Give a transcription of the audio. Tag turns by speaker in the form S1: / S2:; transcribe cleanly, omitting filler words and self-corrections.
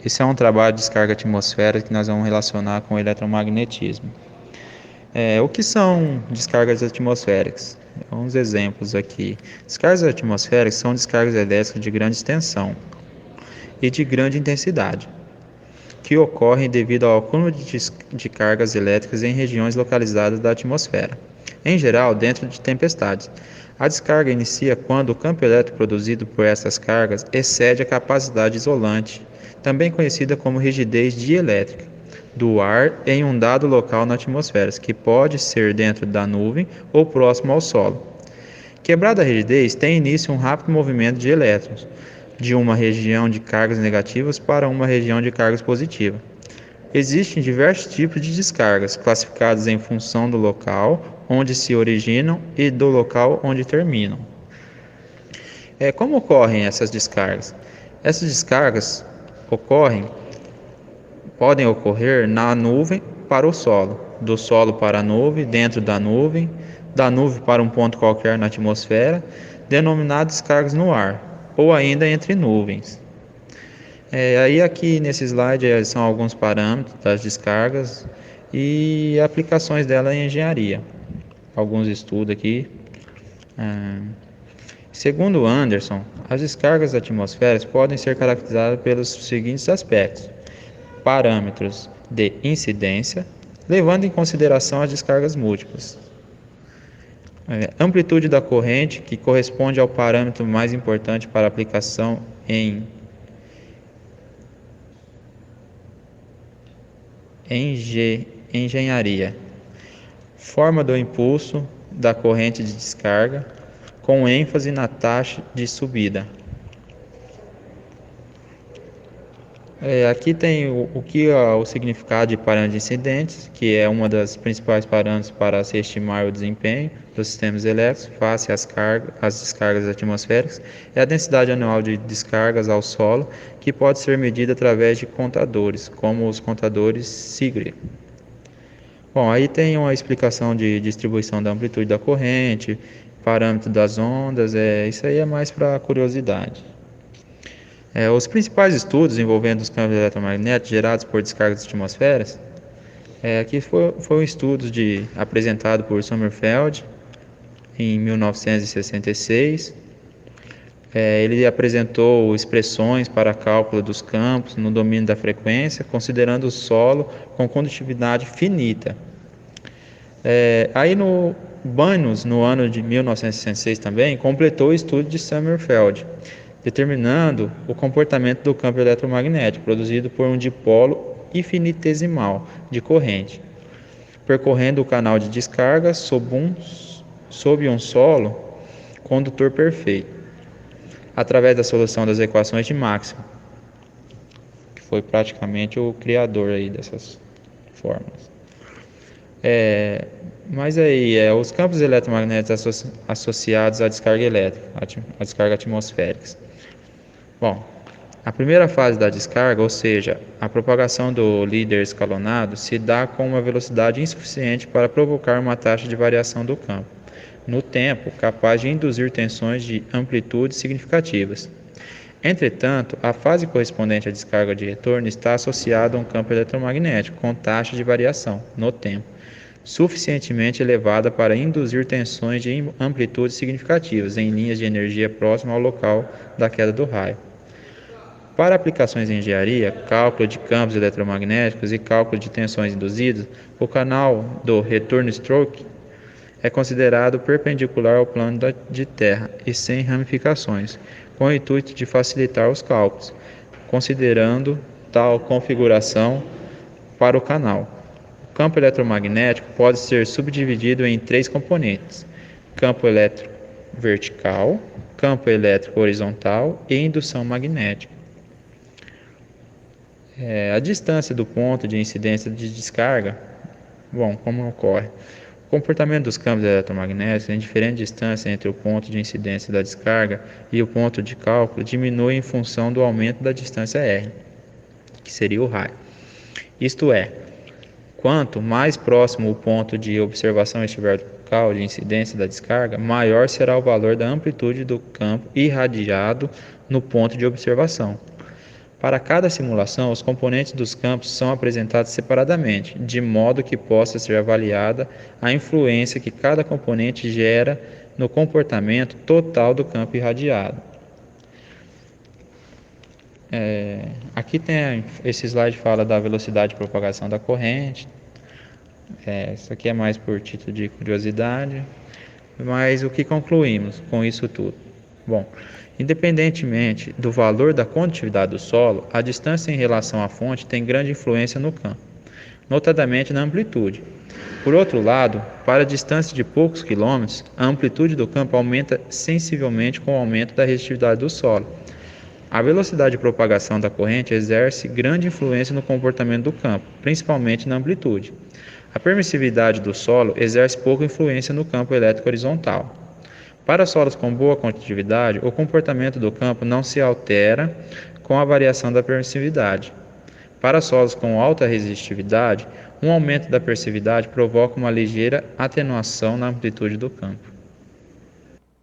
S1: Esse é um trabalho de descarga atmosférica que nós vamos relacionar com o eletromagnetismo. O que são descargas atmosféricas? Uns exemplos aqui. Descargas atmosféricas são descargas elétricas de grande extensão e de grande intensidade, que ocorrem devido ao acúmulo de cargas elétricas em regiões localizadas da atmosfera, em geral dentro de tempestades. A descarga inicia quando o campo elétrico produzido por essas cargas excede a capacidade isolante, também conhecida como rigidez dielétrica, do ar em um dado local na atmosfera, que pode ser dentro da nuvem ou próximo ao solo. Quebrada a rigidez, tem início um rápido movimento de elétrons, de uma região de cargas negativas para uma região de cargas positivas. Existem diversos tipos de descargas, classificadas em função do local onde se originam e do local onde terminam. Como ocorrem essas descargas? Essas descargas podem ocorrer na nuvem para o solo, do solo para a nuvem, dentro da nuvem para um ponto qualquer na atmosfera, denominadas descargas no ar, ou ainda entre nuvens. Aí aqui nesse slide são alguns parâmetros das descargas e aplicações dela em engenharia. Alguns estudos aqui. Segundo Anderson, as descargas atmosféricas podem ser caracterizadas pelos seguintes aspectos: parâmetros de incidência, levando em consideração as descargas múltiplas. Amplitude da corrente, que corresponde ao parâmetro mais importante para aplicação em engenharia. Forma do impulso da corrente de descarga, com ênfase na taxa de subida. Aqui tem o significado de parâmetro de incidentes, que é uma das principais parâmetros para se estimar o desempenho dos sistemas elétricos face às descargas atmosféricas. É a densidade anual de descargas ao solo, que pode ser medida através de contadores, como os contadores Sigre. Bom, aí tem uma explicação de distribuição da amplitude da corrente, parâmetro das ondas, isso aí é mais para curiosidade. Os principais estudos envolvendo os campos eletromagnéticos gerados por descargas atmosféricas, aqui foi um estudo apresentado por Sommerfeld em 1966. Ele apresentou expressões para cálculo dos campos no domínio da frequência, considerando o solo com condutividade finita. Aí no Banus, no ano de 1966 também, completou o estudo de Sommerfeld, determinando o comportamento do campo eletromagnético produzido por um dipolo infinitesimal de corrente, percorrendo o canal de descarga sob um solo condutor perfeito, através da solução das equações de Maxwell, que foi praticamente o criador aí dessas fórmulas. Mas aí, os campos eletromagnéticos associados à descarga elétrica, à descarga atmosférica. Bom, a primeira fase da descarga, ou seja, a propagação do líder escalonado, se dá com uma velocidade insuficiente para provocar uma taxa de variação do campo, no tempo, capaz de induzir tensões de amplitude significativas. Entretanto, a fase correspondente à descarga de retorno está associada a um campo eletromagnético com taxa de variação, no tempo, suficientemente elevada para induzir tensões de amplitude significativas em linhas de energia próximas ao local da queda do raio. Para aplicações em engenharia, cálculo de campos eletromagnéticos e cálculo de tensões induzidas, o canal do retorno-stroke é considerado perpendicular ao plano de terra e sem ramificações, com o intuito de facilitar os cálculos, considerando tal configuração para o canal. O campo eletromagnético pode ser subdividido em 3 componentes: campo elétrico vertical, campo elétrico horizontal e indução magnética. A distância do ponto de incidência de descarga. Bom, como ocorre? O comportamento dos campos eletromagnéticos em diferente distância entre o ponto de incidência da descarga e o ponto de cálculo diminui em função do aumento da distância r, que seria o raio. Isto é, quanto mais próximo o ponto de observação estiver do local de incidência da descarga, maior será o valor da amplitude do campo irradiado no ponto de observação. Para cada simulação, os componentes dos campos são apresentados separadamente, de modo que possa ser avaliada a influência que cada componente gera no comportamento total do campo irradiado. Aqui tem esse slide fala da velocidade de propagação da corrente. Isso aqui é mais por título de curiosidade. Mas o que concluímos com isso tudo? Bom, independentemente do valor da condutividade do solo, a distância em relação à fonte tem grande influência no campo, notadamente na amplitude. Por outro lado, para distância de poucos quilômetros, a amplitude do campo aumenta sensivelmente com o aumento da resistividade do solo. A velocidade de propagação da corrente exerce grande influência no comportamento do campo, principalmente na amplitude. A permissividade do solo exerce pouca influência no campo elétrico horizontal. Para solos com boa condutividade, o comportamento do campo não se altera com a variação da permissividade. Para solos com alta resistividade, um aumento da permissividade provoca uma ligeira atenuação na amplitude do campo.